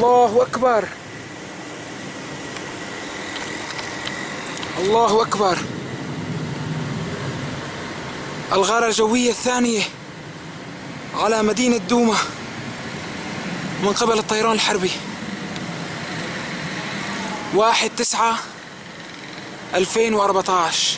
الله أكبر، الله أكبر. الغارة الجوية الثانية على مدينة دوما من قبل الطيران الحربي. 1/9/2014.